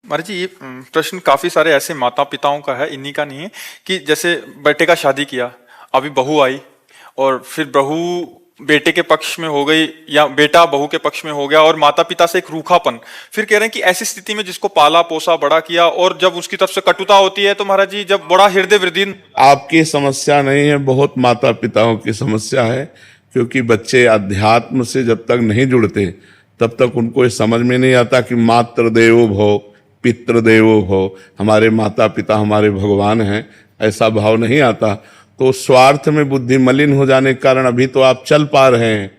महाराज जी, ये प्रश्न काफी सारे ऐसे माता पिताओं का है, इन्हीं का नहीं है, कि जैसे बेटे का शादी किया, अभी बहू आई और फिर बहू बेटे के पक्ष में हो गई या बेटा बहू के पक्ष में हो गया और माता पिता से एक रूखापन। फिर कह रहे हैं कि ऐसी स्थिति में जिसको पाला पोसा बड़ा किया और जब उसकी तरफ से कटुता होती है तो महाराज जी जब बड़ा हृदय वृद्धि। आपकी समस्या नहीं है, बहुत माता पिताओं की समस्या है। क्योंकि बच्चे अध्यात्म से जब तक नहीं जुड़ते तब तक उनको ये समझ में नहीं आता कि मातृ देवो भव पितृ देवो भव, हमारे माता पिता हमारे भगवान हैं, ऐसा भाव नहीं आता। तो स्वार्थ में बुद्धि मलिन हो जाने के कारण अभी तो आप चल पा रहे हैं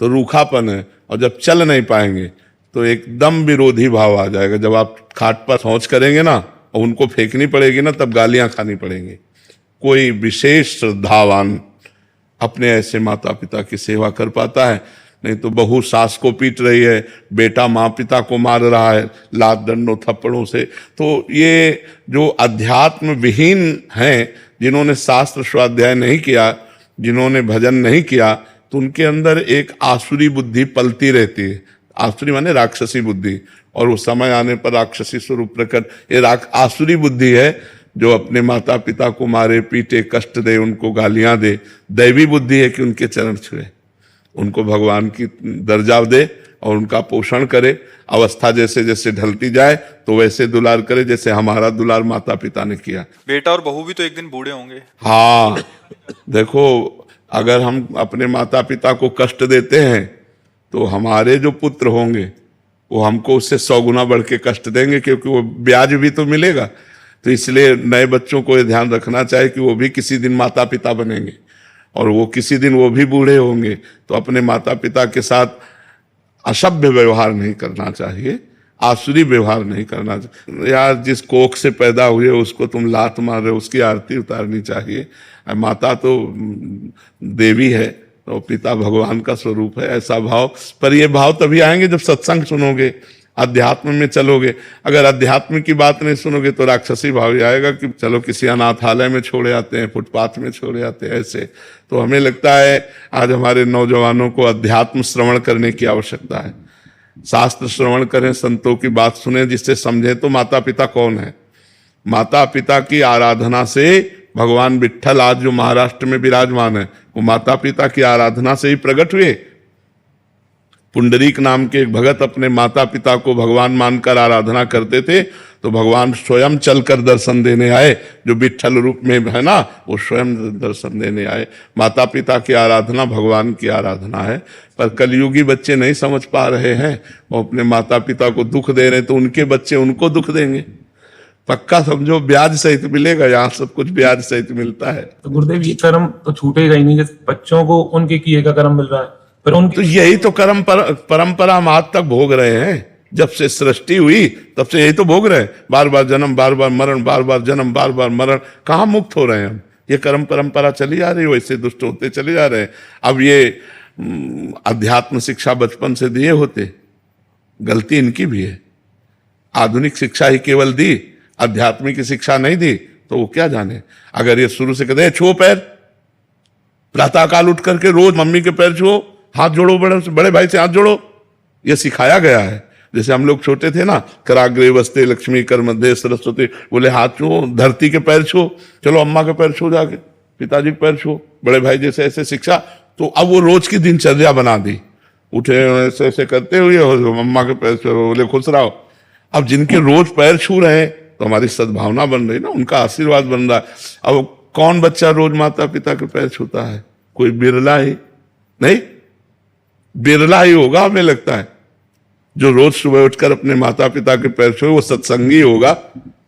तो रूखापन है, और जब चल नहीं पाएंगे तो एकदम विरोधी भाव आ जाएगा। जब आप खाट पर शौच करेंगे ना और उनको फेंकनी पड़ेगी ना, तब गालियां खानी पड़ेंगी। कोई विशेष श्रद्धावान अपने ऐसे माता पिता की सेवा कर पाता है, नहीं तो बहू सास को पीट रही है, बेटा माँ पिता को मार रहा है लात डंडों थप्पड़ों से। तो ये जो अध्यात्म विहीन हैं, जिन्होंने शास्त्र स्वाध्याय नहीं किया, जिन्होंने भजन नहीं किया, तो उनके अंदर एक आसुरी बुद्धि पलती रहती है। आसुरी माने राक्षसी बुद्धि, और उस समय आने पर राक्षसी स्वरूप प्रकट। ये आसुरी बुद्धि है जो अपने माता पिता को मारे पीटे कष्ट दे, उनको गालियां दे। दैवी बुद्धि है कि उनके चरण छुए, उनको भगवान की दर्जा दे और उनका पोषण करे। अवस्था जैसे जैसे ढलती जाए तो वैसे दुलार करे, जैसे हमारा दुलार माता पिता ने किया। बेटा और बहू भी तो एक दिन बूढ़े होंगे। हाँ, देखो, अगर हम अपने माता पिता को कष्ट देते हैं तो हमारे जो पुत्र होंगे वो हमको उससे 100 गुना बढ़ के कष्ट देंगे, क्योंकि वो ब्याज भी तो मिलेगा। तो इसलिए नए बच्चों को ये ध्यान रखना चाहिए कि वो भी किसी दिन माता पिता बनेंगे और वो किसी दिन वो भी बूढ़े होंगे। तो अपने माता पिता के साथ असभ्य व्यवहार नहीं करना चाहिए, आसुरी व्यवहार नहीं करना चाहिए। यार, जिस कोख से पैदा हुए उसको तुम लात मार रहे हो, उसकी आरती उतारनी चाहिए। माता तो देवी है, तो पिता भगवान का स्वरूप है, ऐसा भाव। पर ये भाव तभी आएंगे जब सत्संग सुनोगे, अध्यात्म में चलोगे। अगर अध्यात्म की बात नहीं सुनोगे तो राक्षसी भाव ही आएगा कि चलो किसी अनाथालय में छोड़े आते हैं, फुटपाथ में छोड़े आते हैं, ऐसे। तो हमें लगता है आज हमारे नौजवानों को अध्यात्म श्रवण करने की आवश्यकता है। शास्त्र श्रवण करें, संतों की बात सुने, जिससे समझे तो माता पिता कौन है। माता पिता की आराधना से भगवान विट्ठल आज जो महाराष्ट्र में विराजमान है, वो माता पिता की आराधना से ही प्रकट हुए। पुंडरीक नाम के एक भगत अपने माता पिता को भगवान मानकर आराधना करते थे, तो भगवान स्वयं चलकर दर्शन देने आए। जो विट्ठल रूप में है ना, वो स्वयं दर्शन देने आए। माता पिता की आराधना भगवान की आराधना है। पर कलयुगी बच्चे नहीं समझ पा रहे हैं, वो अपने माता पिता को दुख दे रहे हैं, तो उनके बच्चे उनको दुख देंगे। पक्का समझो, ब्याज सहित मिलेगा। यहाँ सब कुछ ब्याज सहित मिलता है। तो गुरुदेव, ये कर्म तो छूटेगा ही नहीं। जैसे बच्चों को उनके किए का कर्म मिल रहा है, पर तो यही तो कर्म परंपरा हम आज तक भोग रहे हैं। जब से सृष्टि हुई तब से यही तो भोग रहे हैं। बार बार जन्म, बार बार मरण, बार बार जन्म, बार बार मरण। कहाँ मुक्त हो रहे हैं हम? ये कर्म परंपरा चली आ रही है, वैसे दुष्ट होते चले जा रहे हैं। अब ये अध्यात्म शिक्षा बचपन से दिए होते, गलती इनकी भी है। आधुनिक शिक्षा ही केवल दी, आध्यात्मिक शिक्षा नहीं दी, तो वो क्या जाने। अगर ये शुरू से कहते हैं छुओ पैर, प्रातःकाल उठ करके रोज मम्मी के पैर छुओ, हाथ जोड़ो, बड़े भाई से हाथ जोड़ो, ये सिखाया गया है। जैसे हम लोग छोटे थे ना, कराग्रे वस्ते लक्ष्मी कर मध्य सरस्वती, बोले हाथ छुओ, धरती के पैर छुओ, चलो अम्मा के पैर छुओ, जाके पिताजी के पैर छुओ, बड़े भाई जैसे ऐसे शिक्षा। तो अब वो रोज की दिनचर्या बना दी। उठे ऐसे ऐसे करते हुए अम्मा के पैर छुओ, बोले खुश रहो। अब जिनके रोज पैर छू रहे हैं तो हमारी सद्भावना बन रही ना, उनका आशीर्वाद बन रहा है। अब कौन बच्चा रोज माता पिता के पैर छूता है? कोई बिरला ही, नहीं बिरला ही होगा हमें लगता है जो रोज सुबह उठकर अपने माता पिता के पैर छुए। वो सत्संगी होगा,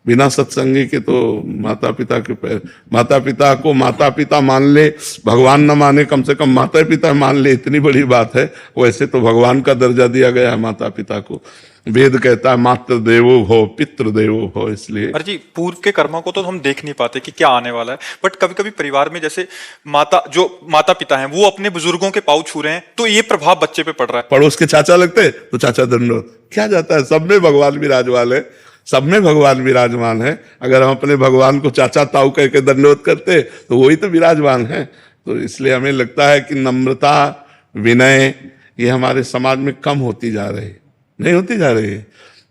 बिना सत्संगी के तो माता पिता के पैर। माता पिता को माता पिता मान ले, भगवान न माने, कम से कम माता पिता मान ले, इतनी बड़ी बात है। वैसे तो भगवान का दर्जा दिया गया है माता पिता को। वेद कहता है मातृ देवो भव पितृ देवो भव। इसलिए अरे जी, पूर्व के कर्मों को तो हम देख नहीं पाते कि क्या आने वाला है, बट कभी कभी परिवार में जैसे माता पिता हैं वो अपने बुजुर्गों के पाँव छू रहे हैं, तो ये प्रभाव बच्चे पे पड़ रहा है। पड़ोस के चाचा लगते तो चाचा दंडोत, क्या जाता है। सब में भगवान विराजमान है, सब में भगवान विराजमान है। अगर हम अपने भगवान को चाचा ताऊ कह के दंडवत करते तो वही तो विराजमान है। तो इसलिए हमें लगता है कि नम्रता, विनय, ये हमारे समाज में कम होती जा रही है, नहीं होती जा रही है।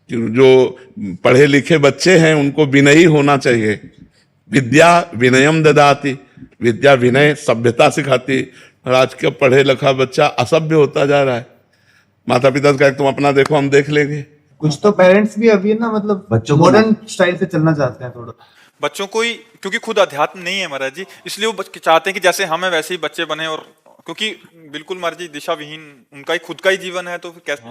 कि जो पढ़े लिखे बच्चे हैं उनको विनयी होना चाहिए। विद्या विनयम ददाति, विद्या विनय सभ्यता सिखाती। और आज का पढ़े लिखा बच्चा असभ्य होता जा रहा है। माता पिता का तुम अपना देखो, हम देख लेंगे। कुछ तो पेरेंट्स भी अभी ना मतलब बच्चों मॉडर्न स्टाइल से चलना चाहते हैं थोड़ा। बच्चों को ही, क्योंकि खुद अध्यात्म नहीं है महाराज जी, इसलिए वो चाहते हैं कि जैसे हम हैं वैसे ही बच्चे बने। और क्योंकि बिल्कुल महाराज जी दिशा विहीन उनका ही खुद का ही जीवन है, तो फिर कैसे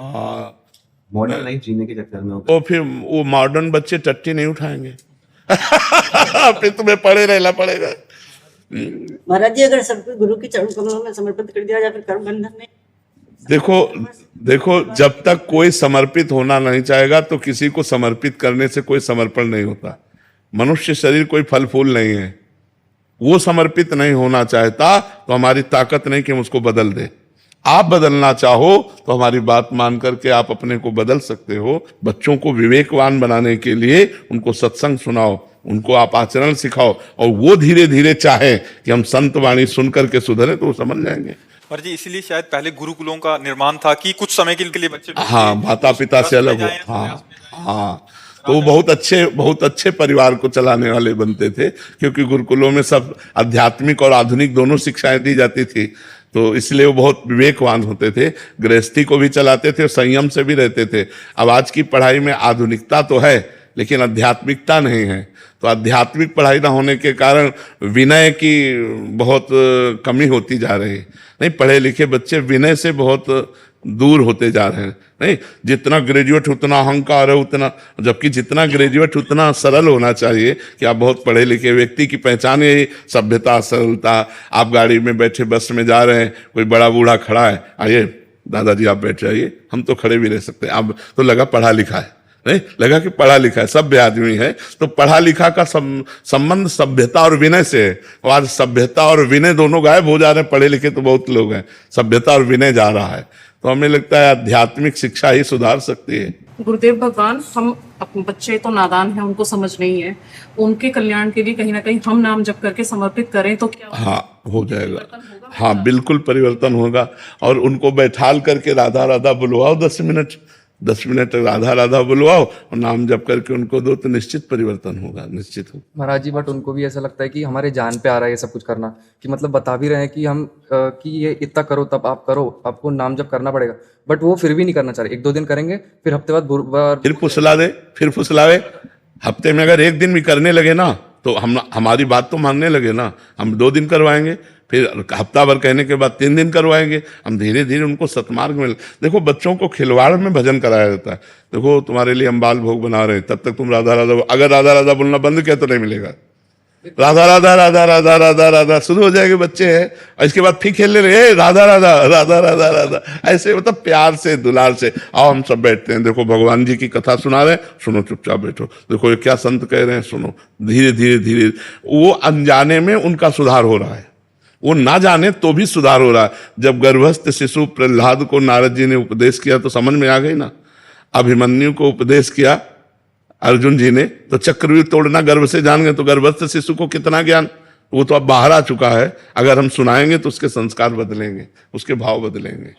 मॉडर्न लाइफ जीने के चक्कर में तो फिर वो मॉडर्न बच्चे टट्टी नहीं उठाएंगे। फिर तुम्हें पढ़े रहना पड़ेगा। महाराज जी, अगर सब कुछ गुरु के चरण कमलों में समर्पित कर दिया जाए फिर कर्म बंधन में। देखो जब तक कोई समर्पित होना नहीं चाहेगा तो किसी को समर्पित करने से कोई समर्पण नहीं होता। मनुष्य शरीर कोई फल फूल नहीं है। वो समर्पित नहीं होना चाहता तो हमारी ताकत नहीं कि हम उसको बदल दे। आप बदलना चाहो तो हमारी बात मान करके आप अपने को बदल सकते हो। बच्चों को विवेकवान बनाने के लिए उनको सत्संग सुनाओ, उनको आप आचरण सिखाओ, और वो धीरे धीरे चाहे कि हम संत वाणी सुन करके सुधरे तो वो समझ जाएंगे। महाराज जी इसीलिए शायद पहले गुरुकुलों का निर्माण था कि कुछ समय के लिए बच्चे हाँ माता पिता से अलग हो। हाँ तो वो बहुत अच्छे परिवार को चलाने वाले बनते थे, क्योंकि गुरुकुलों में सब आध्यात्मिक और आधुनिक दोनों शिक्षाएं दी जाती थी। तो इसलिए वो बहुत विवेकवान होते थे, गृहस्थी को भी चलाते थे और संयम से भी रहते थे। अब आज की पढ़ाई में आधुनिकता तो है लेकिन आध्यात्मिकता नहीं है। तो आध्यात्मिक पढ़ाई ना होने के कारण विनय की बहुत कमी होती जा रही है। नहीं, पढ़े लिखे बच्चे विनय से बहुत दूर होते जा रहे हैं। नहीं, जितना ग्रेजुएट उतना अहंकार है, उतना, जबकि जितना ग्रेजुएट उतना सरल होना चाहिए कि आप बहुत पढ़े लिखे व्यक्ति की पहचान है सभ्यता, सरलता। आप गाड़ी में बैठे बस में जा रहे हैं, कोई बड़ा बूढ़ा खड़ा है, आइए दादाजी आप बैठ जाइए, हम तो खड़े भी रह सकते हैं। अब तो लगा पढ़ा लिखा है, नहीं लगा कि पढ़ा लिखा है, सभ्य आदमी है। तो पढ़ा लिखा का संबंध सभ्यता और विनय से है। और आज सभ्यता और विनय दोनों गायब हो जा रहे हैं। पढ़े लिखे तो बहुत लोग हैं, सभ्यता और विनय जा रहा है। तो हमें लगता है आध्यात्मिक शिक्षा ही सुधार सकती है। गुरुदेव भगवान, हम अपने बच्चे तो नादान हैं, उनको समझ नहीं है, उनके कल्याण के लिए कहीं ना कहीं हम नाम जप करके समर्पित करें तो क्या हाँ हो जाएगा। हाँ बिल्कुल परिवर्तन होगा। और उनको बैठाल करके राधा राधा बुलवाओ 10 मिनट राधा राधा बुलवाओ और नाम जप करके उनको दो, तो निश्चित परिवर्तन होगा, निश्चित होगा। महाराज जी, बट उनको भी ऐसा लगता है कि हमारे जान पे आ रहा है ये सब कुछ करना, कि मतलब बता भी रहे हैं कि हम कि ये इतना करो तब आप करो, आपको नाम जप करना पड़ेगा, बट वो फिर भी नहीं करना चाह रहे। 1-2 दिन करेंगे, फिर हफ्ते बाद फिर फुसलावे। हफ्ते में अगर 1 दिन भी करने लगे ना तो हमारी बात तो मानने लगे ना। हम 2 दिन करवाएंगे, फिर हफ्ता भर कहने के बाद 3 दिन करवाएंगे। हम धीरे धीरे उनको सतमार्ग में। देखो बच्चों को खिलवाड़ में भजन कराया जाता है। देखो तुम्हारे लिए हम बाल भोग बना रहे हैं, तब तक तुम राधा राधा, अगर राधा राधा बोलना बंद किया तो नहीं मिलेगा। राधा राधा राधा राधा राधा राधा शुरू हो जाएंगे बच्चे हैं, और इसके बाद फिर खेलने लगे राधा राधा राधा राधा राधा, ऐसे मतलब प्यार से दुलार से। आओ हम सब बैठते हैं, देखो भगवान जी की कथा सुना रहे हैं, सुनो चुपचाप बैठो, देखो ये क्या संत कह रहे हैं, सुनो। धीरे धीरे धीरे वो अनजाने में उनका सुधार हो रहा है, वो ना जाने तो भी सुधार हो रहा है। जब गर्भस्थ शिशु प्रहलाद को नारद जी ने उपदेश किया तो समझ में आ गई ना। अभिमन्यु को उपदेश किया अर्जुन जी ने तो चक्रव्यूह तोड़ना गर्भ से जान गए, तो गर्भस्थ शिशु को कितना ज्ञान, वो तो अब बाहर आ चुका है। अगर हम सुनाएंगे तो उसके संस्कार बदलेंगे, उसके भाव बदलेंगे।